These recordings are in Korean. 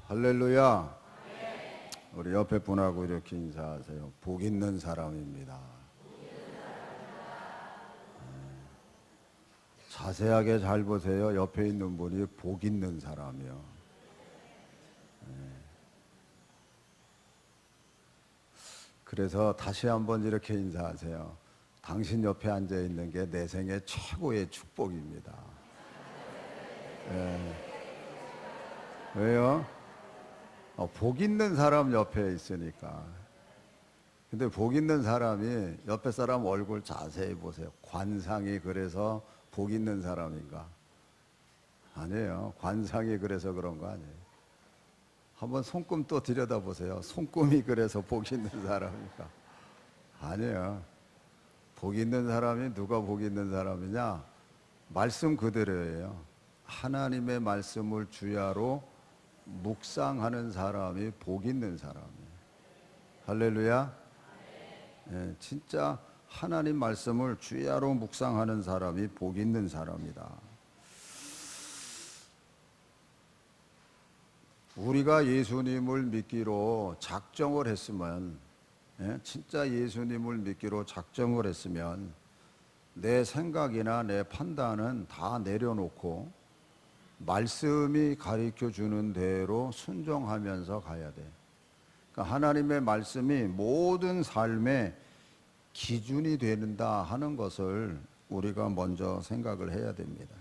할렐루야. 우리 옆에 분하고 이렇게 인사하세요. 복 있는 사람입니다. 자세하게 잘 보세요. 옆에 있는 분이 복 있는 사람이요. 그래서 다시 한번 이렇게 인사하세요. 당신 옆에 앉아 있는 게 내 생애 최고의 축복입니다. 왜요? 복 있는 사람 옆에 있으니까. 근데 복 있는 사람이 옆에 사람 얼굴 자세히 보세요. 관상이 그래서 복 있는 사람인가? 아니에요. 관상이 그래서 그런 거 아니에요. 한번 손금 또 들여다보세요. 손금이 그래서 복 있는 사람인가? 아니에요. 복 있는 사람이 누가 복 있는 사람이냐? 말씀 그대로예요. 하나님의 말씀을 주야로 묵상하는 사람이 복 있는 사람이에요. 할렐루야. 진짜 하나님 말씀을 주야로 묵상하는 사람이 복 있는 사람이다. 우리가 예수님을 믿기로 작정을 했으면, 진짜 예수님을 믿기로 작정을 했으면 내 생각이나 내 판단은 다 내려놓고 말씀이 가르쳐 주는 대로 순종하면서 가야 돼. 그러니까 하나님의 말씀이 모든 삶의 기준이 된다 하는 것을 우리가 먼저 생각을 해야 됩니다.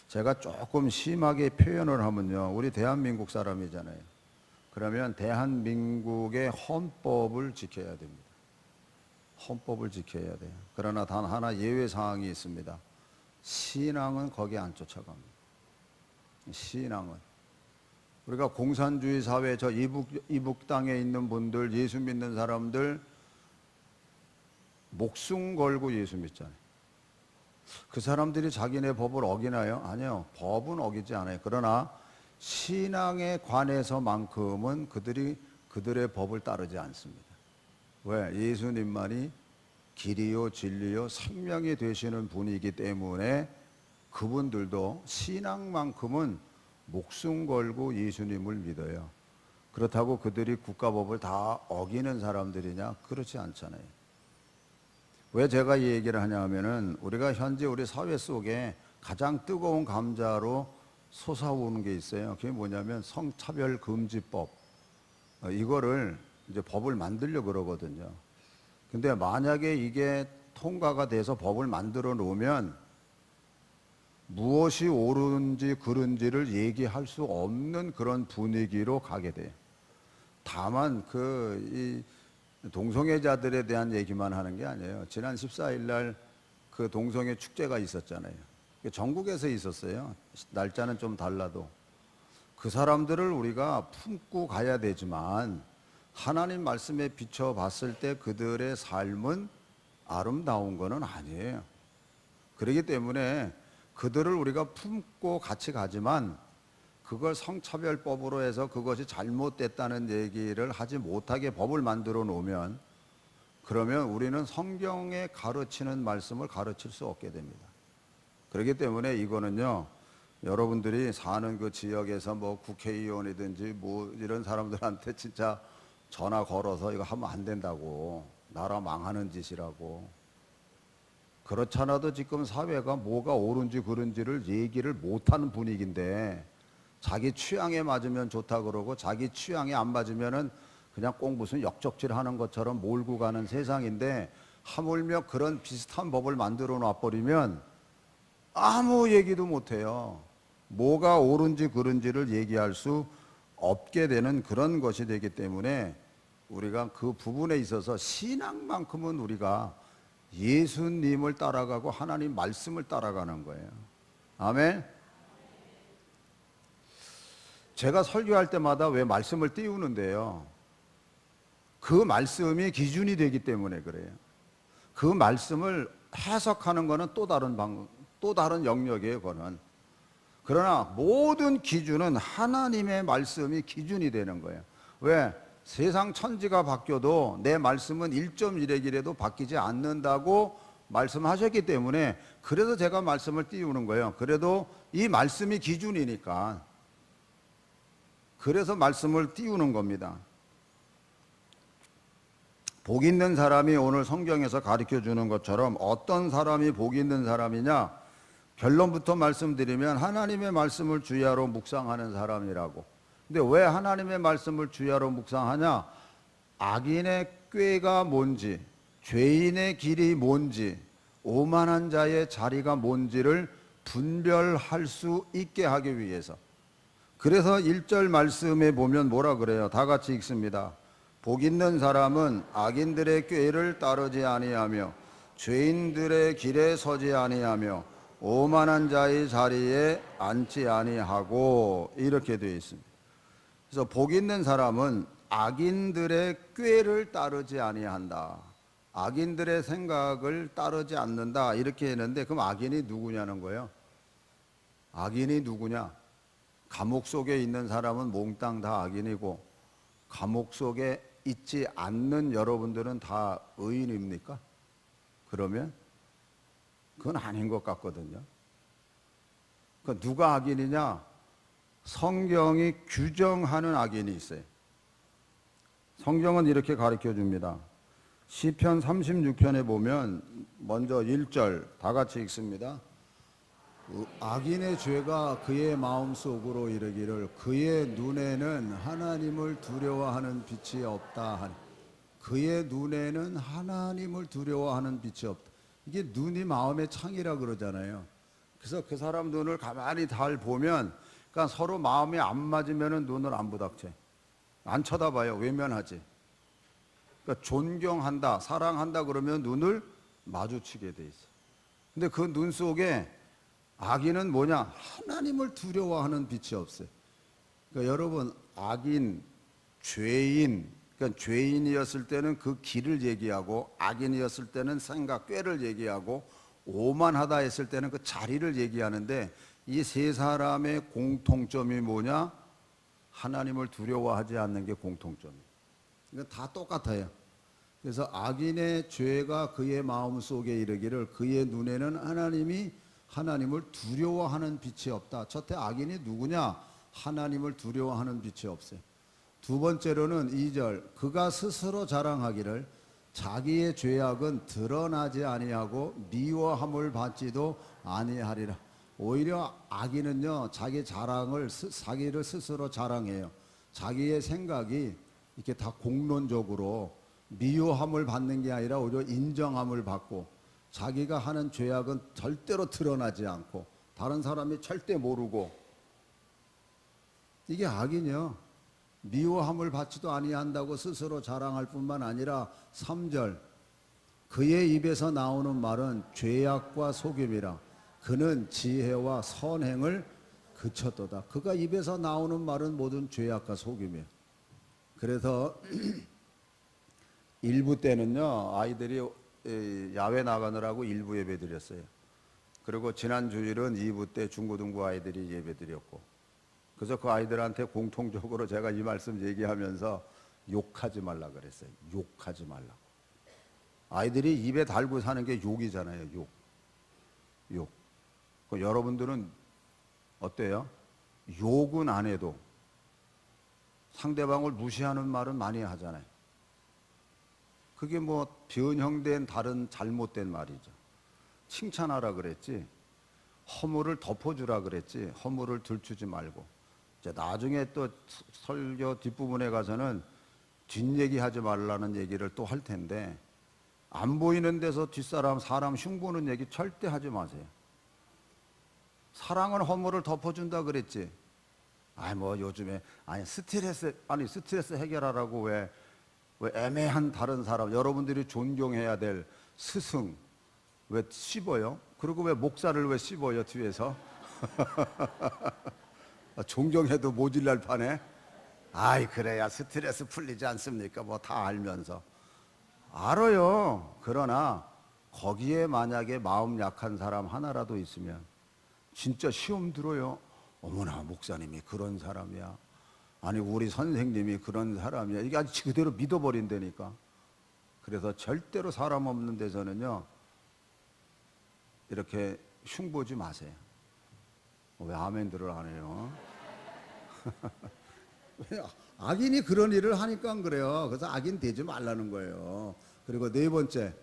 제가 조금 심하게 표현을 하면요, 우리 대한민국 사람이잖아요. 그러면 대한민국의 헌법을 지켜야 됩니다. 헌법을 지켜야 돼요. 그러나 단 하나 예외 사항이 있습니다. 신앙은 거기에 안 쫓아갑니다. 신앙은 우리가 공산주의 사회, 저 이북 땅에 있는 분들, 예수 믿는 사람들 목숨 걸고 예수 믿잖아요. 그 사람들이 자기네 법을 어기나요? 아니요. 법은 어기지 않아요. 그러나 신앙에 관해서만큼은 그들의 법을 따르지 않습니다. 왜? 예수님만이 길이요 진리요 생명이 되시는 분이기 때문에 그분들도 신앙만큼은 목숨 걸고 예수님을 믿어요. 그렇다고 그들이 국가법을 다 어기는 사람들이냐? 그렇지 않잖아요. 왜 제가 이 얘기를 하냐 하면은 우리가 현재 우리 사회 속에 가장 뜨거운 감자로 솟아오는 게 있어요. 그게 뭐냐면 성차별금지법. 이거를 이제 법을 만들려고 그러거든요. 근데 만약에 이게 통과가 돼서 법을 만들어 놓으면 무엇이 옳은지 그른지를 얘기할 수 없는 그런 분위기로 가게 돼요. 다만 이 동성애자들에 대한 얘기만 하는 게 아니에요. 지난 14일 날 그 동성애 축제가 있었잖아요. 전국에서 있었어요. 날짜는 좀 달라도. 그 사람들을 우리가 품고 가야 되지만 하나님 말씀에 비춰 봤을 때 그들의 삶은 아름다운 거는 아니에요. 그렇기 때문에 그들을 우리가 품고 같이 가지만 그걸 성차별법으로 해서 그것이 잘못됐다는 얘기를 하지 못하게 법을 만들어 놓으면 그러면 우리는 성경에 가르치는 말씀을 가르칠 수 없게 됩니다. 그렇기 때문에 이거는요, 여러분들이 사는 그 지역에서 뭐 국회의원이든지 뭐 이런 사람들한테 진짜 전화 걸어서 이거 하면 안 된다고, 나라 망하는 짓이라고. 그렇잖아도 지금 사회가 뭐가 옳은지 그른지를 얘기를 못하는 분위기인데 자기 취향에 맞으면 좋다 그러고 자기 취향에 안 맞으면은 그냥 꼭 무슨 역적질 하는 것처럼 몰고 가는 세상인데 하물며 그런 비슷한 법을 만들어 놔버리면 아무 얘기도 못해요. 뭐가 옳은지 그른지를 얘기할 수 없게 되는 그런 것이 되기 때문에 우리가 그 부분에 있어서 신앙만큼은 우리가 예수님을 따라가고 하나님 말씀을 따라가는 거예요. 아멘. 제가 설교할 때마다 왜 말씀을 띄우는데요, 그 말씀이 기준이 되기 때문에 그래요. 그 말씀을 해석하는 거는 또 다른 영역이에요, 그거는. 그러나 모든 기준은 하나님의 말씀이 기준이 되는 거예요. 왜? 세상 천지가 바뀌어도 내 말씀은 1.1핵이라도 바뀌지 않는다고 말씀하셨기 때문에 그래서 제가 말씀을 띄우는 거예요. 그래도 이 말씀이 기준이니까 그래서 말씀을 띄우는 겁니다. 복 있는 사람이 오늘 성경에서 가르쳐 주는 것처럼 어떤 사람이 복 있는 사람이냐? 결론부터 말씀드리면 하나님의 말씀을 주야로 묵상하는 사람이라고. 근데 왜 하나님의 말씀을 주야로 묵상하냐? 악인의 꾀가 뭔지, 죄인의 길이 뭔지, 오만한 자의 자리가 뭔지를 분별할 수 있게 하기 위해서. 그래서 1절 말씀에 보면 뭐라 그래요? 다 같이 읽습니다. 복 있는 사람은 악인들의 꾀를 따르지 아니하며 죄인들의 길에 서지 아니하며 오만한 자의 자리에 앉지 아니하고, 이렇게 되어 있습니다. 그래서 복 있는 사람은 악인들의 꾀를 따르지 아니한다. 악인들의 생각을 따르지 않는다. 이렇게 했는데 그럼 악인이 누구냐는 거예요. 악인이 누구냐? 감옥 속에 있는 사람은 몽땅 다 악인이고 감옥 속에 있지 않는 여러분들은 다 의인입니까? 그러면 그건 아닌 것 같거든요. 그러니까 누가 악인이냐? 성경이 규정하는 악인이 있어요. 성경은 이렇게 가르쳐 줍니다. 시편 36편에 보면 먼저 1절 다 같이 읽습니다. 악인의 죄가 그의 마음속으로 이르기를 그의 눈에는 하나님을 두려워하는 빛이 없다. 그의 눈에는 하나님을 두려워하는 빛이 없다. 이게 눈이 마음의 창이라 그러잖아요. 그래서 그 사람 눈을 가만히 잘 보면, 그러니까 서로 마음이 안 맞으면 눈을 안 부닥쳐. 안 쳐다봐요. 외면하지. 그러니까 존경한다, 사랑한다 그러면 눈을 마주치게 돼 있어. 근데 그 눈 속에 악인은 뭐냐? 하나님을 두려워하는 빛이 없어요. 그러니까 여러분, 악인, 죄인, 그러니까 죄인이었을 때는 그 길을 얘기하고 악인이었을 때는 생각, 꾀를 얘기하고 오만하다 했을 때는 그 자리를 얘기하는데 이 세 사람의 공통점이 뭐냐? 하나님을 두려워하지 않는 게 공통점이에요. 그러니까 다 똑같아요. 그래서 악인의 죄가 그의 마음속에 이르기를 그의 눈에는 하나님을 두려워하는 빛이 없다. 첫째, 악인이 누구냐? 하나님을 두려워하는 빛이 없어요. 두 번째로는 2절, 그가 스스로 자랑하기를 자기의 죄악은 드러나지 아니하고 미워함을 받지도 아니하리라. 오히려 악인은요, 자기를 스스로 자랑해요. 자기의 생각이 이렇게 다 공론적으로 미워함을 받는 게 아니라 오히려 인정함을 받고, 자기가 하는 죄악은 절대로 드러나지 않고 다른 사람이 절대 모르고, 이게 악이요. 미워함을 받지도 아니한다고 스스로 자랑할 뿐만 아니라 3절, 그의 입에서 나오는 말은 죄악과 속임이라 그는 지혜와 선행을 그쳤도다. 그가 입에서 나오는 말은 모든 죄악과 속임이에요. 그래서 일부 때는요, 아이들이 야외 나가느라고 일부 예배 드렸어요. 그리고 지난 주일은 2부 때 중고등부 아이들이 예배 드렸고, 그래서 그 아이들한테 공통적으로 제가 이 말씀 얘기하면서 욕하지 말라 그랬어요. 욕하지 말라고. 아이들이 입에 달고 사는 게 욕이잖아요. 욕. 여러분들은 어때요? 욕은 안 해도 상대방을 무시하는 말은 많이 하잖아요. 그게 뭐 변형된 다른 잘못된 말이죠. 칭찬하라 그랬지, 허물을 덮어주라 그랬지, 허물을 들추지 말고. 이제 나중에 또 설교 뒷부분에 가서는 뒷얘기하지 말라는 얘기를 또 할 텐데, 안 보이는 데서 사람 흉보는 얘기 절대 하지 마세요. 사랑은 허물을 덮어준다 그랬지. 뭐 요즘에 스트레스 해결하라고 왜 애매한 다른 사람, 여러분들이 존경해야 될 스승 왜 씹어요? 그리고 왜 목사를 왜 씹어요 뒤에서? 존경해도 모질랄 판에. 그래야 스트레스 풀리지 않습니까? 뭐 다 알면서. 알아요. 그러나 거기에 만약에 마음 약한 사람 하나라도 있으면 진짜 시험 들어요. 어머나, 목사님이 그런 사람이야. 아니, 우리 선생님이 그런 사람이야. 이게 아주 그대로 믿어버린다니까. 그래서 절대로 사람 없는 데서는요, 이렇게 흉보지 마세요. 왜 아멘들을 안 해요? 악인이 그런 일을 하니까 그래요. 그래서 악인 되지 말라는 거예요. 그리고 네 번째,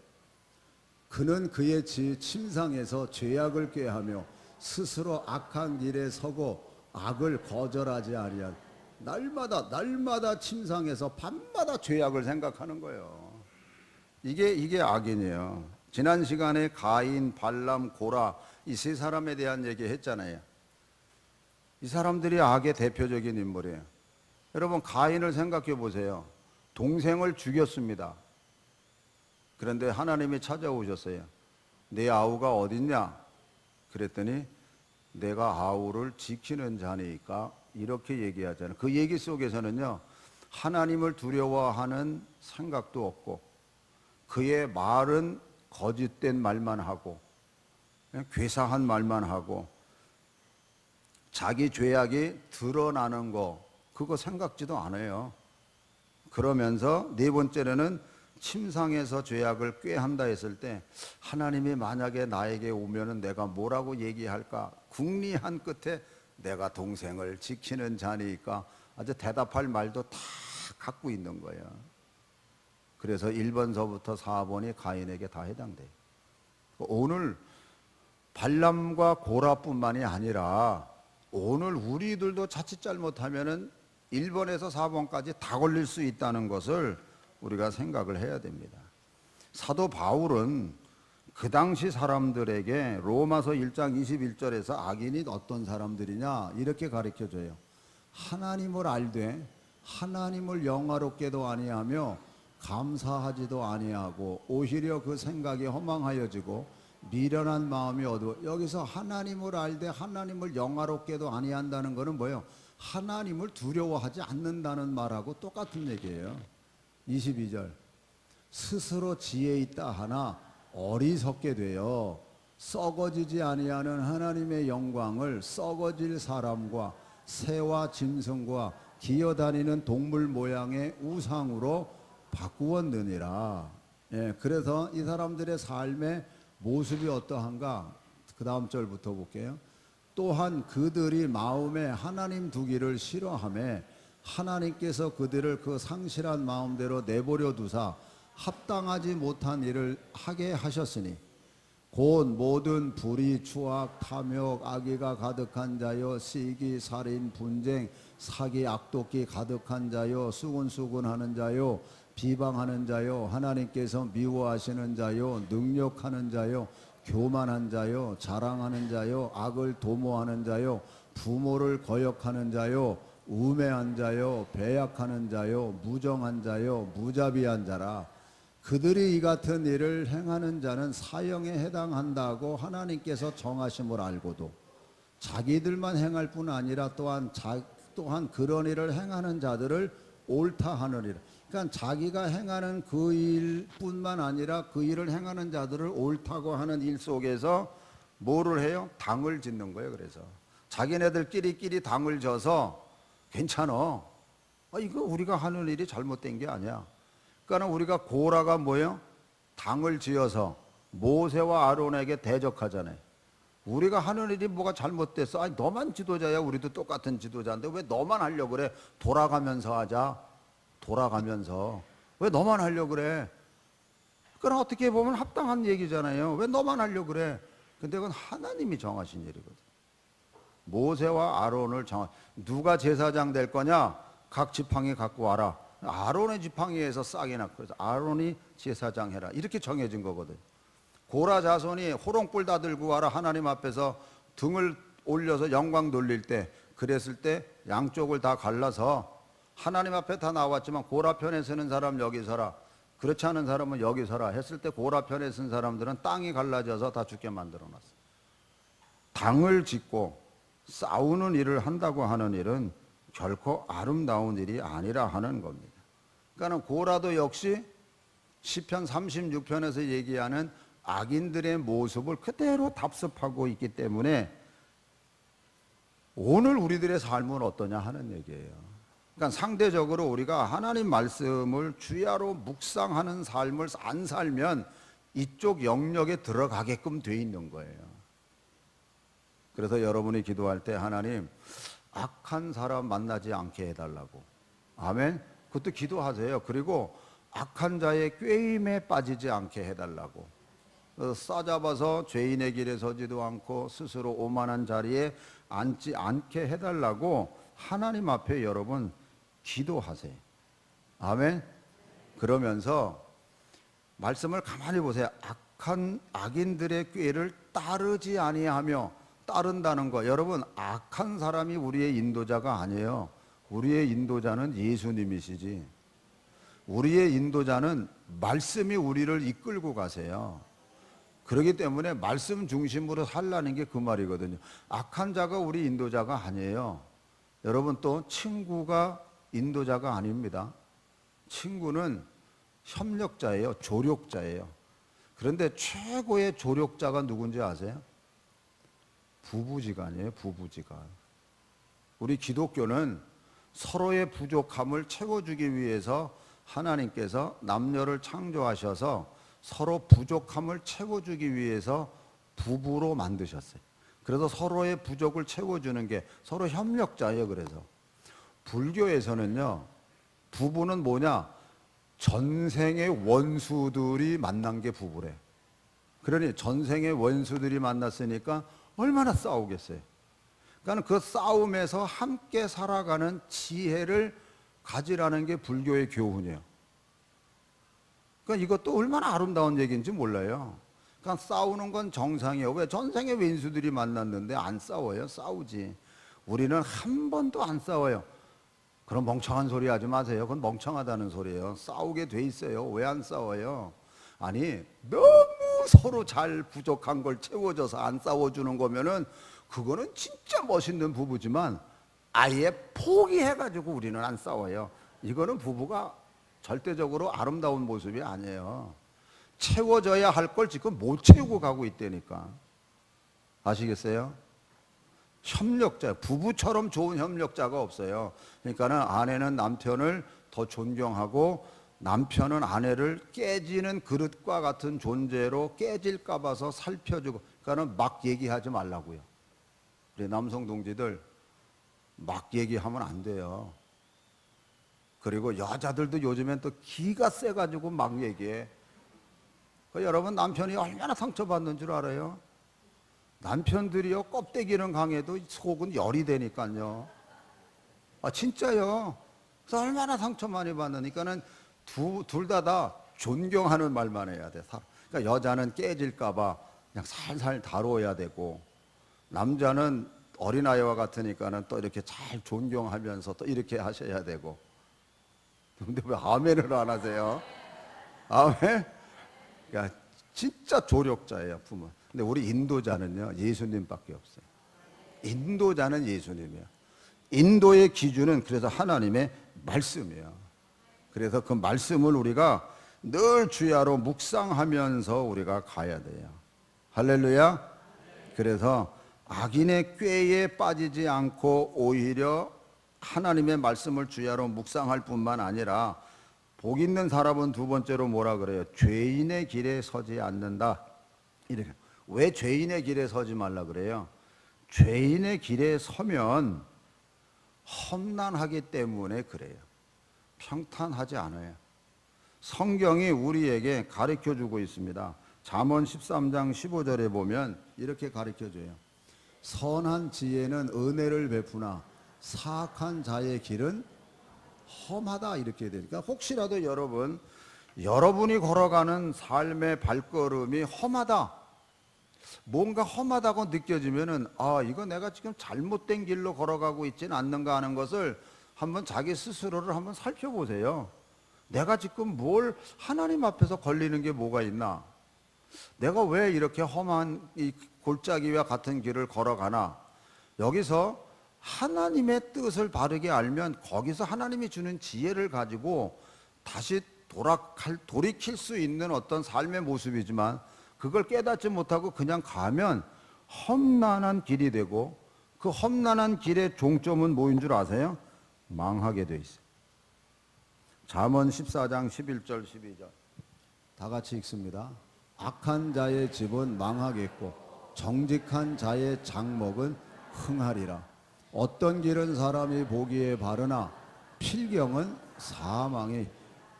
그는 그의 침상에서 죄악을 꾀하며 스스로 악한 길에 서고 악을 거절하지 아니한. 날마다 침상에서 밤마다 죄악을 생각하는 거예요. 이게 악인이에요. 지난 시간에 가인, 발람, 고라 이 세 사람에 대한 얘기 했잖아요. 이 사람들이 악의 대표적인 인물이에요. 여러분, 가인을 생각해 보세요. 동생을 죽였습니다. 그런데 하나님이 찾아오셨어요. 내 아우가 어딨냐? 그랬더니 내가 아우를 지키는 자니까, 이렇게 얘기하잖아요. 그 얘기 속에서는요, 하나님을 두려워하는 생각도 없고, 그의 말은 거짓된 말만 하고, 그냥 괴사한 말만 하고, 자기 죄악이 드러나는 거 그거 생각지도 않아요. 그러면서 네 번째로는 침상에서 죄악을 꾀한다 했을 때, 하나님이 만약에 나에게 오면은 내가 뭐라고 얘기할까 궁리한 끝에 내가 동생을 지키는 자니까 아주 대답할 말도 다 갖고 있는 거예요. 그래서 1번서부터 4번이 가인에게 다 해당돼요. 오늘 발람과 고라뿐만이 아니라 오늘 우리들도 자칫 잘못하면은 1번에서 4번까지 다 걸릴 수 있다는 것을 우리가 생각을 해야 됩니다. 사도 바울은 그 당시 사람들에게 로마서 1장 21절에서 악인이 어떤 사람들이냐 이렇게 가르쳐줘요. 하나님을 알되 하나님을 영화롭게도 아니하며 감사하지도 아니하고 오히려 그 생각이 허망하여지고 미련한 마음이 어두워. 여기서 하나님을 알되 하나님을 영화롭게도 아니한다는 것은 뭐예요? 하나님을 두려워하지 않는다는 말하고 똑같은 얘기예요. 22절, 스스로 지혜 있다 하나 어리석게 되어 썩어지지 아니하는 하나님의 영광을 썩어질 사람과 새와 짐승과 기어다니는 동물 모양의 우상으로 바꾸었느니라. 예, 그래서 이 사람들의 삶의 모습이 어떠한가? 그 다음 절부터 볼게요. 또한 그들이 마음에 하나님 두기를 싫어하며 하나님께서 그들을 그 상실한 마음대로 내버려 두사 합당하지 못한 일을 하게 하셨으니 곧 모든 불의, 추악, 탐욕, 악의가 가득한 자요 시기, 살인, 분쟁, 사기, 악독기 가득한 자요 수군수군하는 자요 비방하는 자요 하나님께서 미워하시는 자요 능욕하는 자요 교만한 자요 자랑하는 자요 악을 도모하는 자요 부모를 거역하는 자요 우매한 자요 배약하는 자요 무정한 자요 무자비한 자라. 그들이 이 같은 일을 행하는 자는 사형에 해당한다고 하나님께서 정하심을 알고도 자기들만 행할 뿐 아니라 또한 그런 일을 행하는 자들을 옳다 하느니라. 그러니까 자기가 행하는 그 일뿐만 아니라 그 일을 행하는 자들을 옳다고 하는 일 속에서 뭐를 해요? 당을 짓는 거예요. 그래서 자기네들끼리 당을 져서 괜찮아. 이거 우리가 하는 일이 잘못된 게 아니야. 그러니까 우리가 고라가 뭐예요? 당을 지어서 모세와 아론에게 대적하잖아요. 우리가 하는 일이 뭐가 잘못됐어? 아니 너만 지도자야. 우리도 똑같은 지도자인데 왜 너만 하려고 그래? 돌아가면서 하자. 돌아가면서 왜 너만 하려고 그래? 그건 어떻게 보면 합당한 얘기잖아요. 왜 너만 하려고 그래? 근데 그건 하나님이 정하신 일이거든. 모세와 아론을 누가 제사장 될 거냐? 각 지팡이 갖고 와라. 아론의 지팡이에서 싹이 났고 그래서 아론이 제사장 해라. 이렇게 정해진 거거든. 고라 자손이 호롱불 다 들고 와라. 하나님 앞에서 등을 올려서 영광 돌릴 때 그랬을 때 양쪽을 다 갈라서 하나님 앞에 다 나왔지만 고라 편에 서는 사람 여기 서라. 그렇지 않은 사람은 여기 서라 했을 때 고라 편에 선 사람들은 땅이 갈라져서 다 죽게 만들어놨어. 당을 짓고 싸우는 일을 한다고 하는 일은 결코 아름다운 일이 아니라 하는 겁니다. 그러니까 고라도 역시 시편 36편에서 얘기하는 악인들의 모습을 그대로 답습하고 있기 때문에 오늘 우리들의 삶은 어떠냐 하는 얘기예요. 그러니까 상대적으로 우리가 하나님 말씀을 주야로 묵상하는 삶을 안 살면 이쪽 영역에 들어가게끔 돼 있는 거예요. 그래서 여러분이 기도할 때 하나님 악한 사람 만나지 않게 해달라고. 아멘. 그것도 기도하세요. 그리고 악한 자의 꾀임에 빠지지 않게 해달라고. 싸잡아서 죄인의 길에 서지도 않고 스스로 오만한 자리에 앉지 않게 해달라고 하나님 앞에 여러분 기도하세요. 아멘. 그러면서 말씀을 가만히 보세요. 악인들의 꾀를 따르지 아니하며, 따른다는 거, 여러분 악한 사람이 우리의 인도자가 아니에요. 우리의 인도자는 예수님이시지. 우리의 인도자는 말씀이 우리를 이끌고 가세요. 그렇기 때문에 말씀 중심으로 살라는 게 그 말이거든요. 악한 자가 우리 인도자가 아니에요. 여러분, 또 친구가 인도자가 아닙니다. 친구는 협력자예요. 조력자예요. 그런데 최고의 조력자가 누군지 아세요? 부부지간이에요. 부부지간. 우리 기독교는 서로의 부족함을 채워주기 위해서 하나님께서 남녀를 창조하셔서 서로 부족함을 채워주기 위해서 부부로 만드셨어요. 그래서 서로의 부족을 채워주는 게 서로 협력자예요. 그래서 불교에서는요, 부부는 뭐냐? 전생의 원수들이 만난 게 부부래. 그러니 전생의 원수들이 만났으니까 얼마나 싸우겠어요. 그러니까 그 싸움에서 함께 살아가는 지혜를 가지라는 게 불교의 교훈이에요. 그러니까 이것도 얼마나 아름다운 얘기인지 몰라요. 그러니까 싸우는 건 정상이에요. 왜? 전생의 왼수들이 만났는데 안 싸워요? 싸우지. 우리는 한 번도 안 싸워요. 그럼 멍청한 소리 하지 마세요. 그건 멍청하다는 소리예요. 싸우게 돼 있어요. 왜 안 싸워요? 아니, 너무 서로 잘 부족한 걸 채워줘서 안 싸워주는 거면은 그거는 진짜 멋있는 부부지만 아예 포기해가지고 우리는 안 싸워요. 이거는 부부가 절대적으로 아름다운 모습이 아니에요. 채워져야 할 걸 지금 못 채우고 가고 있다니까. 아시겠어요? 협력자, 부부처럼 좋은 협력자가 없어요. 그러니까는 아내는 남편을 더 존경하고 남편은 아내를 깨지는 그릇과 같은 존재로 깨질까 봐서 살펴주고. 그러니까는 막 얘기하지 말라고요. 우리 남성 동지들 막 얘기하면 안 돼요. 그리고 여자들도 요즘엔 또 기가 세가지고 막 얘기해. 여러분, 남편이 얼마나 상처받는 줄 알아요? 남편들이요, 껍데기는 강해도 속은 열이 되니까요. 아, 진짜요. 그래서 얼마나 상처 많이 받으니까는 둘 다 존경하는 말만 해야 돼. 그러니까 여자는 깨질까봐 그냥 살살 다뤄야 되고, 남자는 어린아이와 같으니까는 또 이렇게 잘 존경하면서 또 이렇게 하셔야 되고. 근데 왜 아멘을 안 하세요? 아멘? 그러니까 진짜 조력자예요, 부모. 근데 우리 인도자는요, 예수님밖에 없어요. 인도자는 예수님이에요. 인도의 기준은 그래서 하나님의 말씀이에요. 그래서 그 말씀을 우리가 늘 주야로 묵상하면서 우리가 가야 돼요. 할렐루야. 그래서 악인의 꾀에 빠지지 않고 오히려 하나님의 말씀을 주야로 묵상할 뿐만 아니라 복 있는 사람은 두 번째로 뭐라 그래요? 죄인의 길에 서지 않는다. 이렇게. 왜 죄인의 길에 서지 말라 그래요? 죄인의 길에 서면 험난하기 때문에 그래요. 평탄하지 않아요. 성경이 우리에게 가르쳐주고 있습니다. 잠언 13장 15절에 보면 이렇게 가르쳐줘요. 선한 지혜는 은혜를 베푸나 사악한 자의 길은 험하다, 이렇게 되니까 혹시라도 여러분이 걸어가는 삶의 발걸음이 험하다, 뭔가 험하다고 느껴지면은 이거 내가 지금 잘못된 길로 걸어가고 있지는 않는가 하는 것을 한번 자기 스스로를 한번 살펴보세요. 내가 지금 뭘 하나님 앞에서 걸리는 게 뭐가 있나? 내가 왜 이렇게 험한 이 골짜기와 같은 길을 걸어가나? 여기서 하나님의 뜻을 바르게 알면 거기서 하나님이 주는 지혜를 가지고 다시 돌이킬 수 있는 어떤 삶의 모습이지만, 그걸 깨닫지 못하고 그냥 가면 험난한 길이 되고, 그 험난한 길의 종점은 뭐인 줄 아세요? 망하게 돼 있어요. 잠언 14장 11절 12절 다 같이 읽습니다. 악한 자의 집은 망하겠고 정직한 자의 장목은 흥하리라. 어떤 길은 사람이 보기에 바르나 필경은 사망이.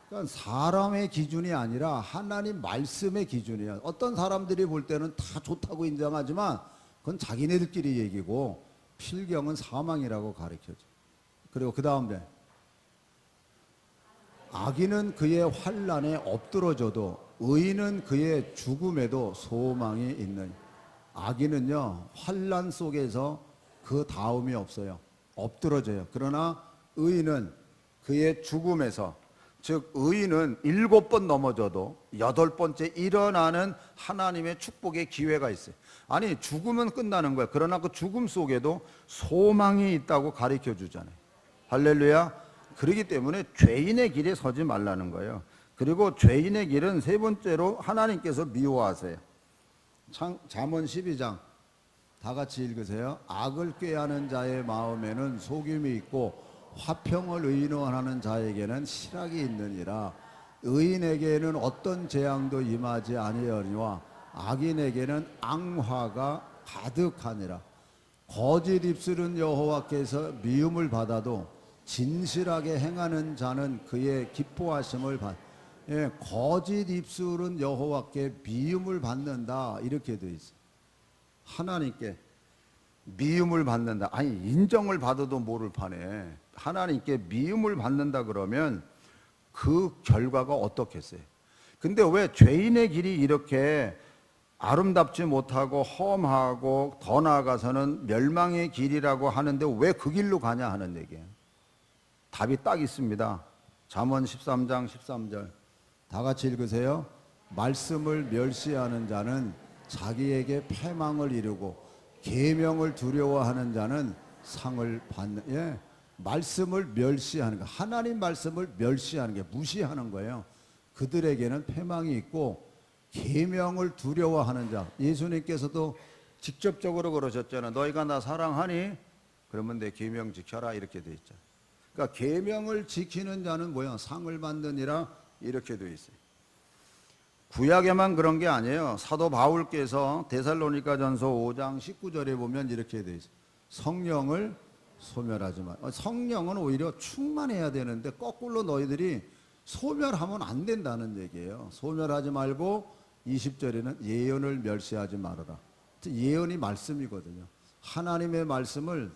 그러니까 사람의 기준이 아니라 하나님 말씀의 기준이야. 어떤 사람들이 볼 때는 다 좋다고 인정하지만 그건 자기네들끼리 얘기고 필경은 사망이라고 가르쳐줘. 그리고 그 다음에 악인은 그의 환난에 엎드러져도 의인은 그의 죽음에도 소망이 있느니. 악인은요 환난 속에서 그 다음이 없어요. 엎드러져요. 그러나 의인은 그의 죽음에서, 즉 의인은 7번 넘어져도 8번째 일어나는 하나님의 축복의 기회가 있어요. 아니 죽으면 끝나는 거야. 그러나 그 죽음 속에도 소망이 있다고 가르쳐 주잖아요. 할렐루야. 그렇기 때문에 죄인의 길에 서지 말라는 거예요. 그리고 죄인의 길은 세 번째로 하나님께서 미워하세요. 잠언 12장 다 같이 읽으세요. 악을 꾀하는 자의 마음에는 속임이 있고 화평을 의논하는 자에게는 실학이 있느니라. 의인에게는 어떤 재앙도 임하지 아니하니와 악인에게는 앙화가 가득하니라. 거짓 입술은 여호와께서 미움을 받아도 진실하게 행하는 자는 그의 기뻐하심을 받. 예, 거짓 입술은 여호와께 미움을 받는다 이렇게 돼 있어. 하나님께 미움을 받는다. 아니 인정을 받아도 모를 판에 하나님께 미움을 받는다 그러면 그 결과가 어떻겠어요? 근데 왜 죄인의 길이 이렇게 아름답지 못하고 험하고 더 나아가서는 멸망의 길이라고 하는데 왜 그 길로 가냐 하는 얘기예요. 답이 딱 있습니다. 잠언 13장 13절 다 같이 읽으세요. 말씀을 멸시하는 자는 자기에게 패망을 이루고 계명을 두려워하는 자는 상을 받는. 예, 말씀을 멸시하는 거, 하나님 말씀을 멸시하는 게 무시하는 거예요. 그들에게는 패망이 있고 계명을 두려워하는 자. 예수님께서도 직접적으로 그러셨잖아요. 너희가 나 사랑하니 그러면 내 계명 지켜라 이렇게 돼 있죠. 그러니까 계명을 지키는 자는 뭐야? 상을 받느니라 이렇게 돼 있어요. 구약에만 그런 게 아니에요. 사도 바울께서 데살로니가전서 5장 19절에 보면 이렇게 돼 있어요. 성령을 소멸하지 마. 성령은 오히려 충만해야 되는데 거꾸로 너희들이 소멸하면 안 된다는 얘기예요. 소멸하지 말고 20절에는 예언을 멸시하지 말아라. 예언이 말씀이거든요. 하나님의 말씀을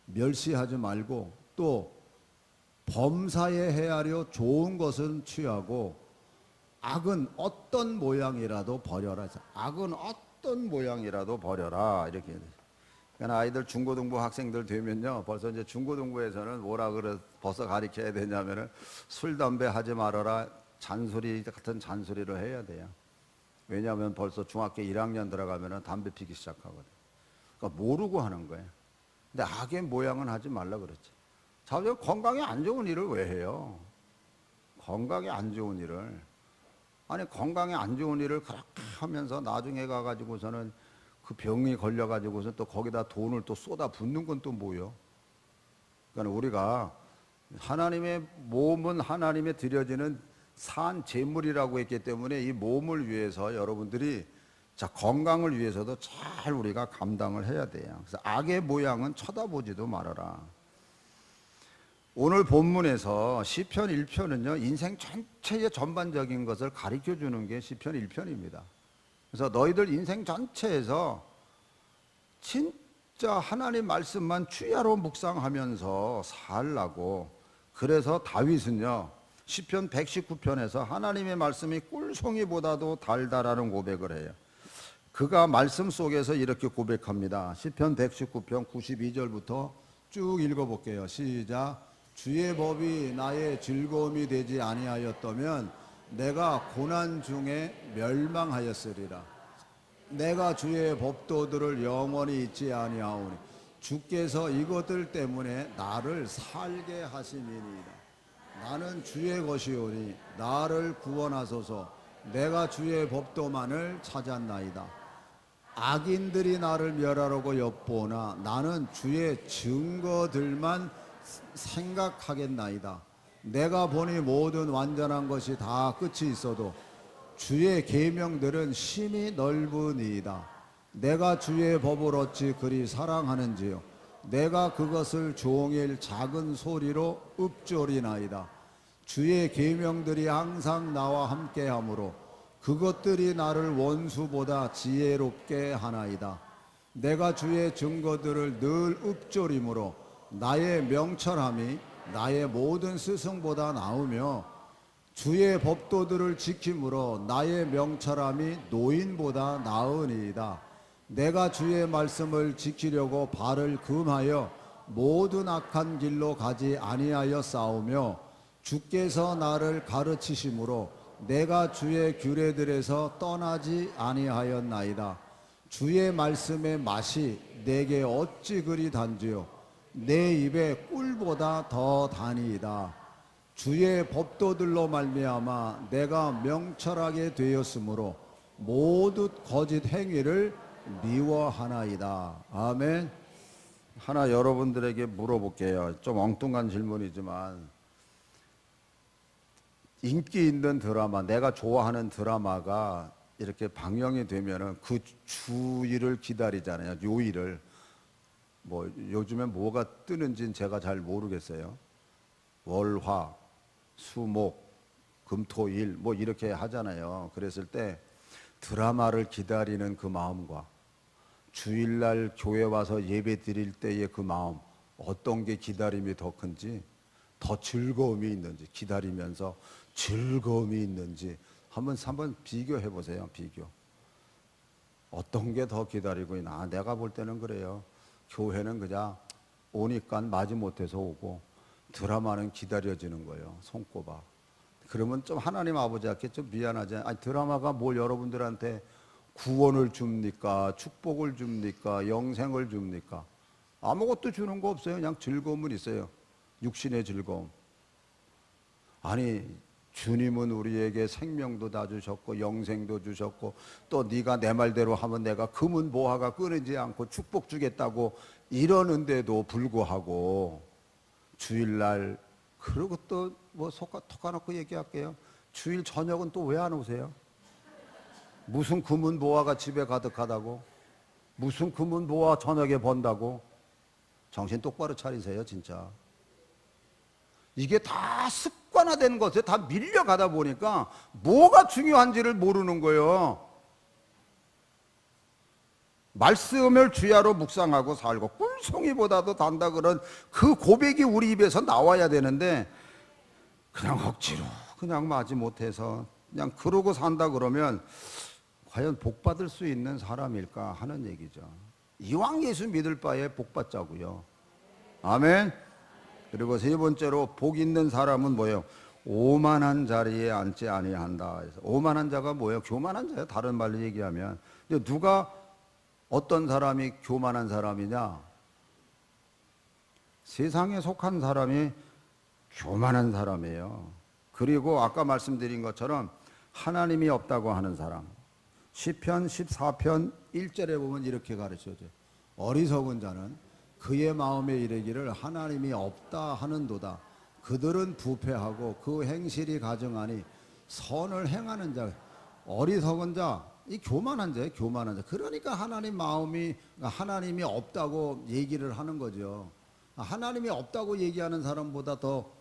멸시하지 말고 또 범사에 헤아려 좋은 것은 취하고 악은 어떤 모양이라도 버려라. 악은 어떤 모양이라도 버려라 이렇게 해야 돼요. 그러니까 아이들 중고등부 학생들 되면요 벌써 이제 중고등부에서는 뭐라 그래 벌써 가르쳐야 되냐면은 술 담배 하지 말아라 잔소리 같은 잔소리를 해야 돼요. 왜냐하면 벌써 중학교 1학년 들어가면은 담배 피기 시작하거든. 그러니까 모르고 하는 거예요. 근데 악의 모양은 하지 말라 그랬지. 자, 건강에 안 좋은 일을 왜 해요? 건강에 안 좋은 일을. 아니 건강에 안 좋은 일을 그렇게 하면서 나중에 가가지고서는 그 병이 걸려가지고서 또 거기다 돈을 또 쏟아 붓는 건 또 뭐요? 그러니까 우리가 하나님의 몸은 하나님의 드려지는 산 제물이라고 했기 때문에 이 몸을 위해서 여러분들이 자 건강을 위해서도 잘 우리가 감당을 해야 돼요. 그래서 악의 모양은 쳐다보지도 말아라. 오늘 본문에서 시편 1편은요 인생 전체의 전반적인 것을 가르쳐 주는 게 시편 1편입니다. 그래서 너희들 인생 전체에서 진짜 하나님 말씀만 주야로 묵상하면서 살라고. 그래서 다윗은요 시편 119편에서 하나님의 말씀이 꿀송이보다도 달달하는 고백을 해요. 그가 말씀 속에서 이렇게 고백합니다. 시편 119편 92절부터 쭉 읽어볼게요. 시작. 주의 법이 나의 즐거움이 되지 아니하였다면 내가 고난 중에 멸망하였으리라. 내가 주의 법도들을 영원히 잊지 아니하오니 주께서 이것들 때문에 나를 살게 하심이니이다. 나는 주의 것이오니 나를 구원하소서. 내가 주의 법도만을 찾았나이다. 악인들이 나를 멸하려고 엿보나 나는 주의 증거들만 생각하겠나이다. 내가 보니 모든 완전한 것이 다 끝이 있어도 주의 계명들은 심히 넓으니이다. 내가 주의 법을 어찌 그리 사랑하는지요. 내가 그것을 종일 작은 소리로 읊조리나이다. 주의 계명들이 항상 나와 함께하므로 그것들이 나를 원수보다 지혜롭게 하나이다. 내가 주의 증거들을 늘 읊조림으로 나의 명철함이 나의 모든 스승보다 나으며 주의 법도들을 지킴으로 나의 명철함이 노인보다 나으니이다. 내가 주의 말씀을 지키려고 발을 금하여 모든 악한 길로 가지 아니하여 싸우며 주께서 나를 가르치심으로 내가 주의 규례들에서 떠나지 아니하였나이다. 주의 말씀의 맛이 내게 어찌 그리 단지요 내 입에 꿀보다 더 다니이다. 주의 법도들로 말미암아 내가 명철하게 되었으므로 모든 거짓 행위를 미워하나이다. 아멘. 하나 여러분들에게 물어볼게요. 좀 엉뚱한 질문이지만 인기 있는 드라마, 내가 좋아하는 드라마가 이렇게 방영이 되면은 그 주일을 기다리잖아요. 요일을. 뭐 요즘에 뭐가 뜨는지는 제가 잘 모르겠어요. 월, 화, 수, 목, 금, 토, 일 뭐 이렇게 하잖아요. 그랬을 때 드라마를 기다리는 그 마음과 주일날 교회 와서 예배 드릴 때의 그 마음, 어떤 게 기다림이 더 큰지, 더 즐거움이 있는지, 기다리면서 즐거움이 있는지 한번 비교해 보세요. 비교. 어떤 게 더 기다리고 있나? 내가 볼 때는 그래요. 교회는 그냥 오니까 마지못해서 오고 드라마는 기다려지는 거예요. 손꼽아. 그러면 좀 하나님 아버지께 좀 미안하지 않아요? 아니, 드라마가 뭘 여러분들한테 구원을 줍니까? 축복을 줍니까? 영생을 줍니까? 아무것도 주는 거 없어요. 그냥 즐거움은 있어요. 육신의 즐거움. 아니, 주님은 우리에게 생명도 다 주셨고 영생도 주셨고 또 네가 내 말대로 하면 내가 금은 보화가 끊이지 않고 축복 주겠다고 이러는데도 불구하고 주일날 그러고 또 뭐 톡아놓고 얘기할게요. 주일 저녁은 또 왜 안 오세요? 무슨 금은 보화가 집에 가득하다고? 무슨 금은 보화 저녁에 번다고? 정신 똑바로 차리세요 진짜. 이게 다 습관화된 것에 다 밀려가다 보니까 뭐가 중요한지를 모르는 거예요. 말씀을 주야로 묵상하고 살고 꿀송이보다도 단다 그런 그 고백이 우리 입에서 나와야 되는데 그냥 억지로 그냥 마지못해서 그냥 그러고 산다 그러면 과연 복받을 수 있는 사람일까 하는 얘기죠. 이왕 예수 믿을 바에 복받자고요. 아멘. 그리고 세 번째로 복 있는 사람은 뭐예요? 오만한 자리에 앉지 아니한다. 오만한 자가 뭐예요? 교만한 자예요. 다른 말로 얘기하면 누가 어떤 사람이 교만한 사람이냐? 세상에 속한 사람이 교만한 사람이에요. 그리고 아까 말씀드린 것처럼 하나님이 없다고 하는 사람. 시편 14편 1절에 보면 이렇게 가르쳐줘요. 어리석은 자는 그의 마음에 이르기를 하나님이 없다 하는도다. 그들은 부패하고 그 행실이 가증하니 선을 행하는 자. 어리석은 자, 이 교만한 자예요. 교만한 자. 그러니까 하나님이 없다고 얘기를 하는 거죠. 하나님이 없다고 얘기하는 사람보다 더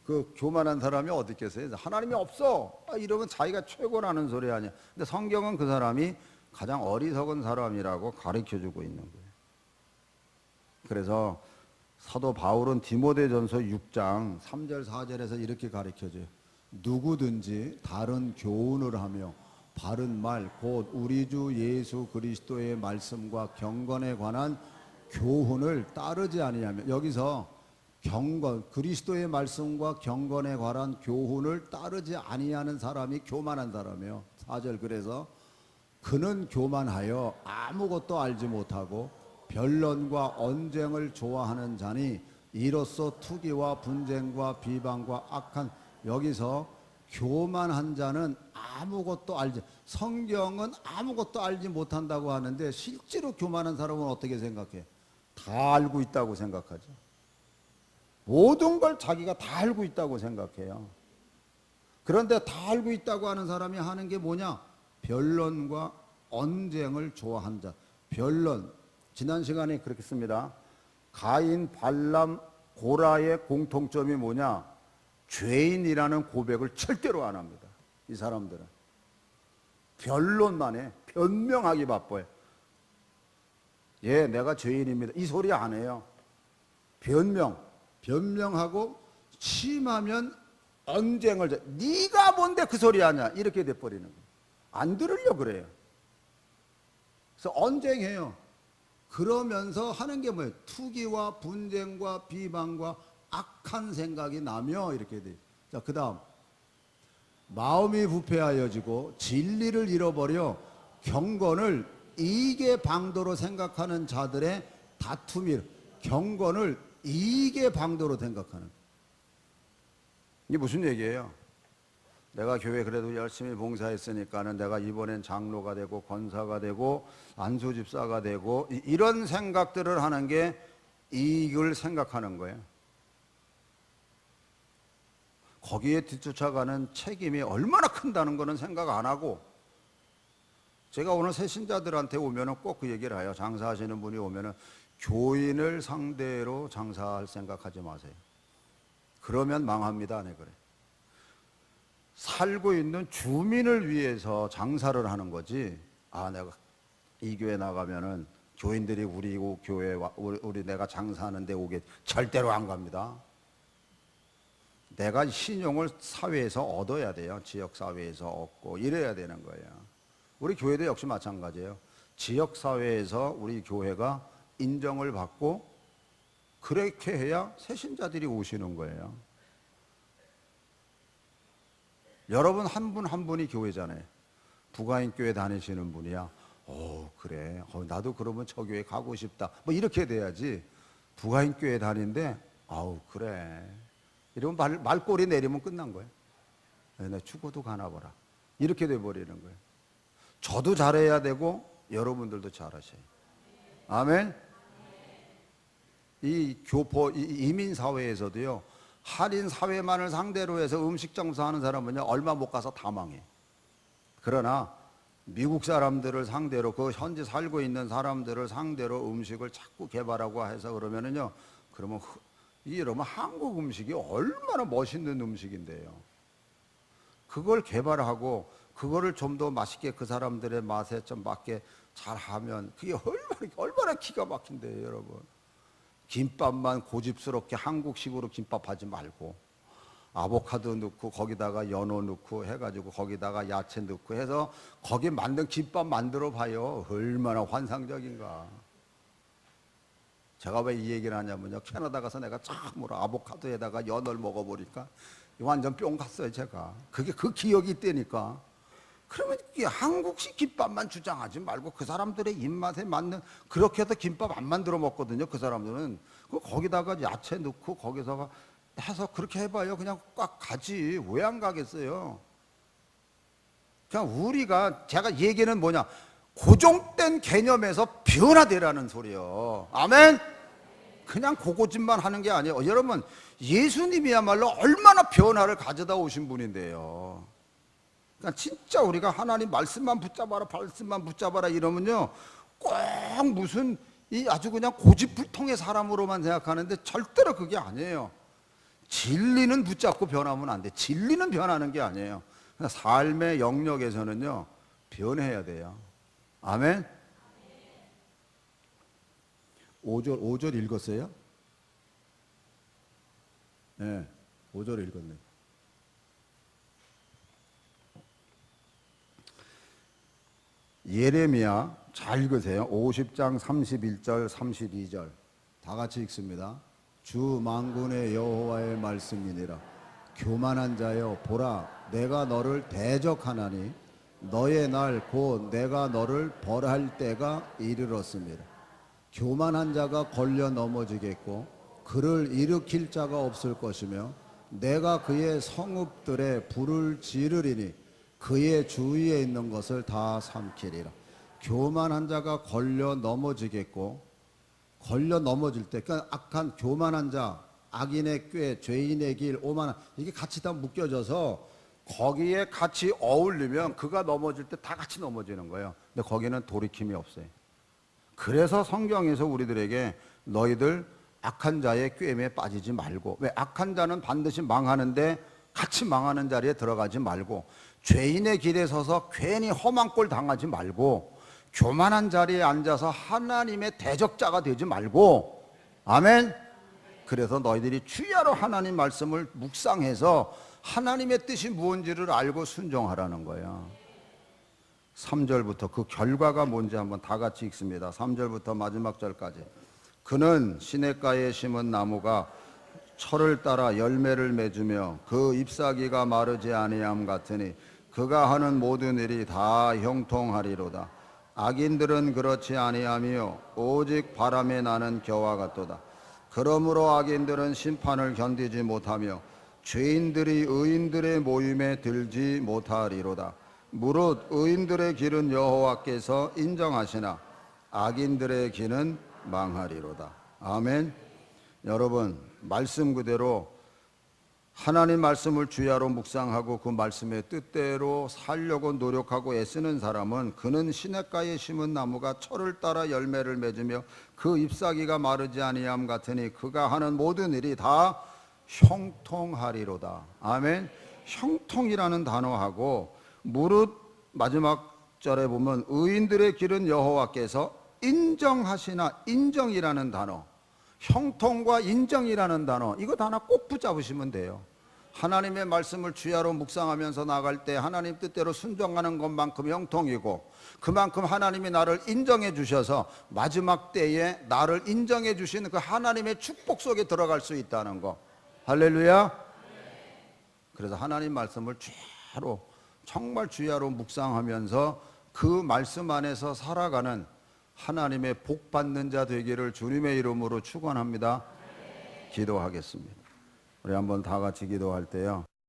그 교만한 사람이 어디 있겠어요? 하나님이 없어 이러면 자기가 최고라는 소리 아니야. 근데 성경은 그 사람이 가장 어리석은 사람이라고 가르쳐주고 있는 거예요. 그래서 사도 바울은 디모데전서 6장 3절 4절에서 이렇게 가르쳐줘요. 누구든지 다른 교훈을 하며 바른 말 곧 우리 주 예수 그리스도의 말씀과 경건에 관한 교훈을 따르지 아니하며, 여기서 경건, 그리스도의 말씀과 경건에 관한 교훈을 따르지 아니하는 사람이 교만한 사람이에요. 4절 그래서 그는 교만하여 아무것도 알지 못하고 변론과 언쟁을 좋아하는 자니 이로써 투기와 분쟁과 비방과 악한, 여기서 교만한 자는 아무것도 알지, 성경은 아무것도 알지 못한다고 하는데 실제로 교만한 사람은 어떻게 생각해? 다 알고 있다고 생각하죠. 모든 걸 자기가 다 알고 있다고 생각해요. 그런데 다 알고 있다고 하는 사람이 하는 게 뭐냐? 변론과 언쟁을 좋아한 자. 변론, 지난 시간에 그렇게 씁니다. 가인, 발람, 고라의 공통점이 뭐냐? 죄인이라는 고백을 절대로 안 합니다. 이 사람들은 변론만 해. 변명하기 바빠요. 예, 내가 죄인입니다. 이 소리 안 해요. 변명하고 심하면 언쟁을 네가 뭔데 그 소리 하냐 이렇게 돼버리는 거예요. 안 들으려고 그래요. 그래서 언쟁해요. 그러면서 하는 게 뭐예요? 투기와 분쟁과 비방과 악한 생각이 나며 이렇게 돼요. 자, 그 다음 마음이 부패하여지고 진리를 잃어버려 경건을 이익의 방도로 생각하는 자들의 다툼이, 경건을 이익의 방도로 생각하는. 이게 무슨 얘기예요? 내가 교회 그래도 열심히 봉사했으니까는 내가 이번엔 장로가 되고 권사가 되고 안수집사가 되고 이런 생각들을 하는 게 이익을 생각하는 거예요. 거기에 뒤쫓아가는 책임이 얼마나 큰다는 거는 생각 안 하고, 제가 오늘 새신자들한테 오면은 꼭 그 얘기를 해요. 장사하시는 분이 오면은 교인을 상대로 장사할 생각하지 마세요. 그러면 망합니다. 네, 그래. 살고 있는 주민을 위해서 장사를 하는 거지. 아, 내가 이 교회 나가면은 교인들이 우리 교회 우리 내가 장사하는데 오게 절대로 안 갑니다. 내가 신용을 사회에서 얻어야 돼요. 지역 사회에서 얻고 이래야 되는 거예요. 우리 교회도 역시 마찬가지예요. 지역 사회에서 우리 교회가 인정을 받고 그렇게 해야 새신자들이 오시는 거예요. 여러분 한 분 한 분이 교회잖아요. 부가인 교회 다니시는 분이야. 그래. 나도 그러면 저 교회 가고 싶다. 뭐 이렇게 돼야지. 부가인 교회 다니는데 그래. 이러면 말꼬리 내리면 끝난 거예요. 나 죽어도 가나 보라. 이렇게 돼버리는 거예요. 저도 잘해야 되고 여러분들도 잘하셔요. 아멘. 이 이민 사회에서도요, 한인 사회만을 상대로 해서 음식 장사하는 사람은요 얼마 못 가서 다 망해. 그러나 미국 사람들을 상대로, 그 현지 살고 있는 사람들을 상대로 음식을 자꾸 개발하고 해서 그러면은요, 이러면 한국 음식이 얼마나 멋있는 음식인데요. 그걸 개발하고 그거를 좀 더 맛있게 그 사람들의 맛에 좀 맞게 잘하면 그게 얼마나 기가 막힌데요, 여러분. 김밥만 고집스럽게 한국식으로 김밥 하지 말고 아보카도 넣고 거기다가 연어 넣고 해가지고 거기다가 야채 넣고 해서 거기 만든 김밥 만들어 봐요. 얼마나 환상적인가. 제가 왜 이 얘기를 하냐면요, 캐나다 가서 내가 참으로 아보카도에다가 연어를 먹어보니까 완전 뿅 갔어요. 제가 그게 그 기억이 있다니까. 그러면 한국식 김밥만 주장하지 말고 그 사람들의 입맛에 맞는, 그렇게 해서 김밥 안 만들어 먹거든요. 그 사람들은 거기다가 야채 넣고 거기다가 해서 그렇게 해봐요. 그냥 꽉 가지. 왜 안 가겠어요? 그냥 우리가, 제가 얘기는 뭐냐, 고정된 개념에서 변화되라는 소리요. 아멘. 그냥 고고집만 하는 게 아니에요. 여러분, 예수님이야말로 얼마나 변화를 가져다 오신 분인데요. 그러니까 진짜 우리가 하나님 말씀만 붙잡아라, 말씀만 붙잡아라 이러면요, 꼭 무슨 아주 그냥 고집불통의 사람으로만 생각하는데 절대로 그게 아니에요. 진리는 붙잡고 변하면 안 돼. 진리는 변하는 게 아니에요. 그러니까 삶의 영역에서는요, 변해야 돼요. 아멘. 5절 읽었어요? 네, 5절 읽었네. 예레미야 잘 읽으세요. 50장 31절 32절 다 같이 읽습니다. 주 만군의 여호와의 말씀이니라. 교만한 자여, 보라, 내가 너를 대적하나니 너의 날 곧 내가 너를 벌할 때가 이르렀습니다. 교만한 자가 걸려 넘어지겠고 그를 일으킬 자가 없을 것이며 내가 그의 성읍들에 불을 지르리니 그의 주위에 있는 것을 다 삼키리라. 교만한 자가 걸려 넘어지겠고, 걸려 넘어질 때, 그러니까 악한 교만한 자, 악인의 꾀, 죄인의 길, 오만한, 이게 같이 다 묶여져서 거기에 같이 어울리면 그가 넘어질 때 다 같이 넘어지는 거예요. 근데 거기는 돌이킴이 없어요. 그래서 성경에서 우리들에게 너희들 악한 자의 꾀임에 빠지지 말고. 왜? 악한 자는 반드시 망하는데 같이 망하는 자리에 들어가지 말고, 죄인의 길에 서서 괜히 험한 꼴 당하지 말고, 교만한 자리에 앉아서 하나님의 대적자가 되지 말고. 아멘. 그래서 너희들이 주야로 하나님 말씀을 묵상해서 하나님의 뜻이 무엇인지를 알고 순종하라는 거야. 3절부터 그 결과가 뭔지 한번 다 같이 읽습니다. 3절부터 마지막 절까지. 그는 시냇가에 심은 나무가 철을 따라 열매를 맺으며 그 잎사귀가 마르지 아니함 같으니 그가 하는 모든 일이 다 형통하리로다. 악인들은 그렇지 아니하며 오직 바람에 나는 겨와 같도다. 그러므로 악인들은 심판을 견디지 못하며 죄인들이 의인들의 모임에 들지 못하리로다. 무릇 의인들의 길은 여호와께서 인정하시나 악인들의 길은 망하리로다. 아멘. 여러분, 말씀 그대로 하나님 말씀을 주야로 묵상하고 그 말씀의 뜻대로 살려고 노력하고 애쓰는 사람은, 그는 시냇가에 심은 나무가 철을 따라 열매를 맺으며 그 잎사귀가 마르지 아니함 같으니 그가 하는 모든 일이 다 형통하리로다. 아멘. 형통이라는 단어하고 무릇 마지막 절에 보면 의인들의 길은 여호와께서 인정하시나, 인정이라는 단어, 형통과 인정이라는 단어, 이거 하나 꼭 붙잡으시면 돼요. 하나님의 말씀을 주야로 묵상하면서 나갈 때 하나님 뜻대로 순종하는 것만큼 형통이고, 그만큼 하나님이 나를 인정해 주셔서 마지막 때에 나를 인정해 주시는 그 하나님의 축복 속에 들어갈 수 있다는 거. 할렐루야. 그래서 하나님 말씀을 주야로, 정말 주야로 묵상하면서 그 말씀 안에서 살아가는 하나님의 복 받는 자 되기를 주님의 이름으로 축원합니다. 기도하겠습니다. 우리 한번 다 같이 기도할 때요,